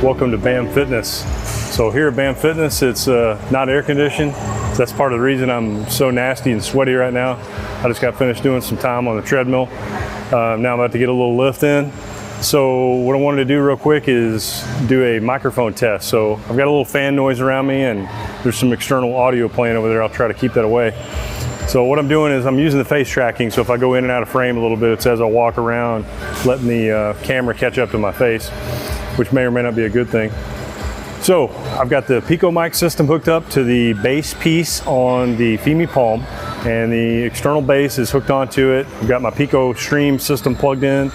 Welcome to BAM Fitness. So here at BAM Fitness, it's not air conditioned. That's part of the reason I'm so nasty and sweaty right now. I just got finished doing some time on the treadmill. Now I'm about to get a little lift in. So what I wanted to do real quick is do a microphone test. So I've got a little fan noise around me and there's some external audio playing over there. I'll try to keep that away. So what I'm doing is I'm using the face tracking. So if I go in and out of frame a little bit, it's as I walk around, letting the camera catch up to my face, which may or may not be a good thing. So I've got the Picomic system hooked up to the base piece on the Fimi Palm, and the external base is hooked onto it. I've got my Pico Stream system plugged in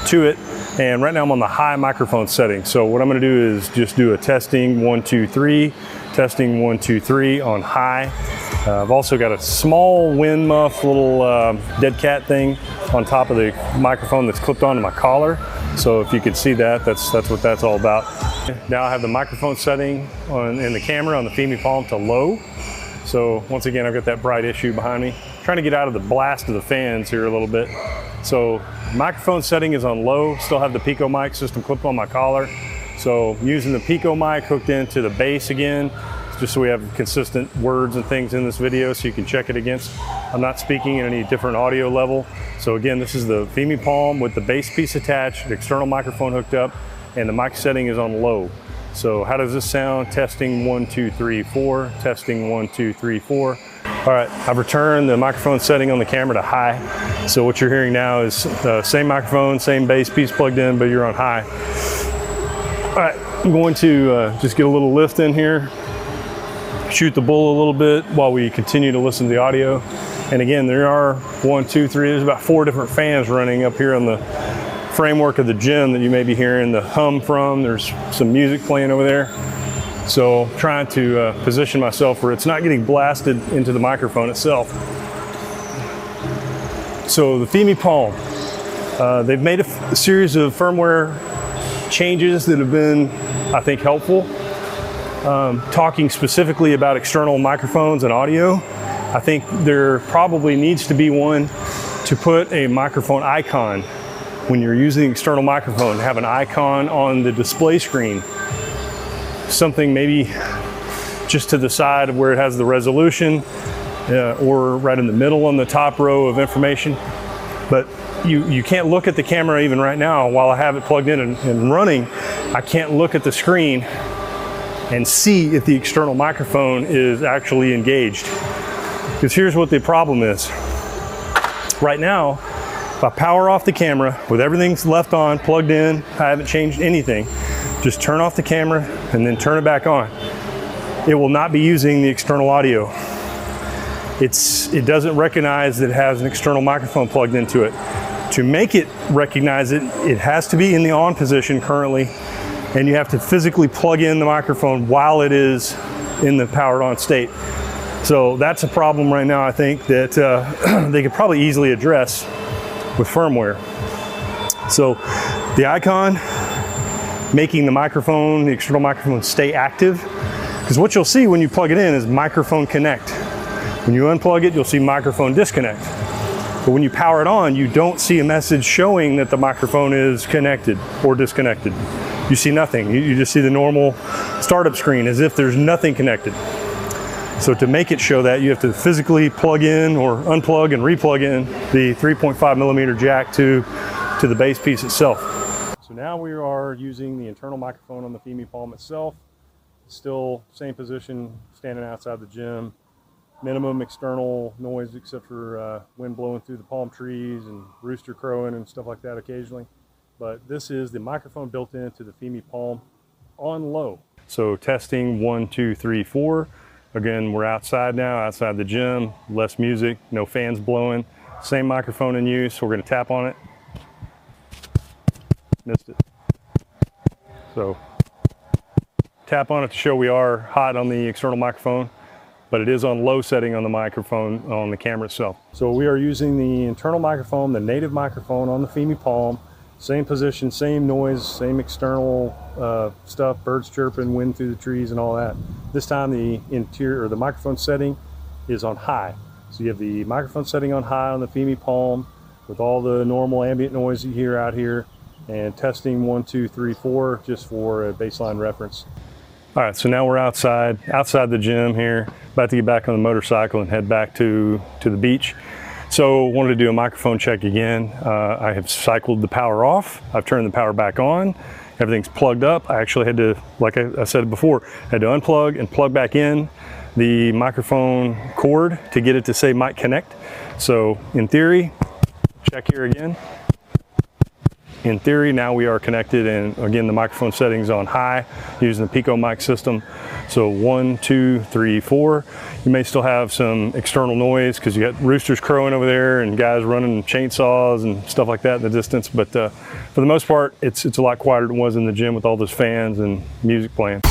to it, and right now I'm on the high microphone setting. So what I'm going to do is just do a testing 1 2 3, testing 1 2 3 on high. I've also got a small wind muff, little dead cat thing on top of the microphone that's clipped onto my collar. So if you could see that, that's what that's all about. Now I have the microphone setting in the camera on the Fimi Palm to low. So once again, I've got that bright issue behind me. Trying to get out of the blast of the fans here a little bit. So microphone setting is on low, still have the Picomic system clipped on my collar. So using the Picomic hooked into the base again, just so we have consistent words and things in this video so you can check it against. I'm not speaking at any different audio level. So again, this is the Fimi Palm with the base piece attached, the external microphone hooked up, and the mic setting is on low. So how does this sound? Testing 1 2 3 4, testing 1 2 3 4. All right, I've returned the microphone setting on the camera to high. So what you're hearing now is same microphone, same base piece plugged in, but you're on high. All right, I'm going to just get a little lift in here, shoot the bull a little bit while we continue to listen to the audio. And again, there are 1 2 3, there's about 4 different fans running up here on the framework of the gym that you may be hearing the hum from. There's some music playing over there. So trying to position myself where it's not getting blasted into the microphone itself. So the Fimi Palm, they've made a series of firmware changes that have been, I think, helpful. Talking specifically about external microphones and audio, I think there probably needs to be one to put a microphone icon. When you're using the external microphone, have an icon on the display screen. Something maybe just to the side of where it has the resolution, or right in the middle on the top row of information. But you can't look at the camera even right now while I have it plugged in and running. I can't look at the screen and see if the external microphone is actually engaged. Because here's what the problem is. Right now, if I power off the camera with everything's left on, plugged in, I haven't changed anything, just turn off the camera and then turn it back on. It will not be using the external audio. It doesn't recognize that it has an external microphone plugged into it. To make it recognize it, it has to be in the on position currently, and you have to physically plug in the microphone while it is in the powered on state. So that's a problem right now, I think, that they could probably easily address with firmware. So the icon, making the microphone, the external microphone, stay active. Because what you'll see when you plug it in is microphone connect. When you unplug it, you'll see microphone disconnect. But when you power it on, you don't see a message showing that the microphone is connected or disconnected. You see nothing. You just see the normal startup screen as if there's nothing connected. So to make it show that, you have to physically plug in or unplug and replug in the 3.5 millimeter jack to the base piece itself. So now we are using the internal microphone on the Fimi Palm itself. Still same position, standing outside the gym. Minimum external noise except for wind blowing through the palm trees and rooster crowing and stuff like that occasionally. But this is the microphone built into the Fimi Palm on low. So testing 1 2 3 4. Again, we're outside now, outside the gym, less music, no fans blowing. Same microphone in use. We're gonna tap on it. Missed it. So tap on it to show we are hot on the external microphone, but it is on low setting on the microphone on the camera itself. So we are using the internal microphone, the native microphone on the Fimi Palm. Same position, same noise, same external stuff, birds chirping, wind through the trees and all that. This time the interior or the microphone setting is on high. So you have the microphone setting on high on the Fimi Palm with all the normal ambient noise you hear out here. and testing 1, 2, 3, 4, just for a baseline reference. All right, so now we're outside the gym here, about to get back on the motorcycle and head back to the beach. So wanted to do a microphone check again. I have cycled the power off. I've turned the power back on. Everything's plugged up. I actually had to, like I said before, had to unplug and plug back in the microphone cord to get it to say mic connect. So in theory, check here again. In theory, now we are connected, and again, the microphone settings on high using the Picomic system. So 1, 2, 3, 4. You may still have some external noise because you got roosters crowing over there and guys running chainsaws and stuff like that in the distance. But for the most part, it's a lot quieter than it was in the gym with all those fans and music playing.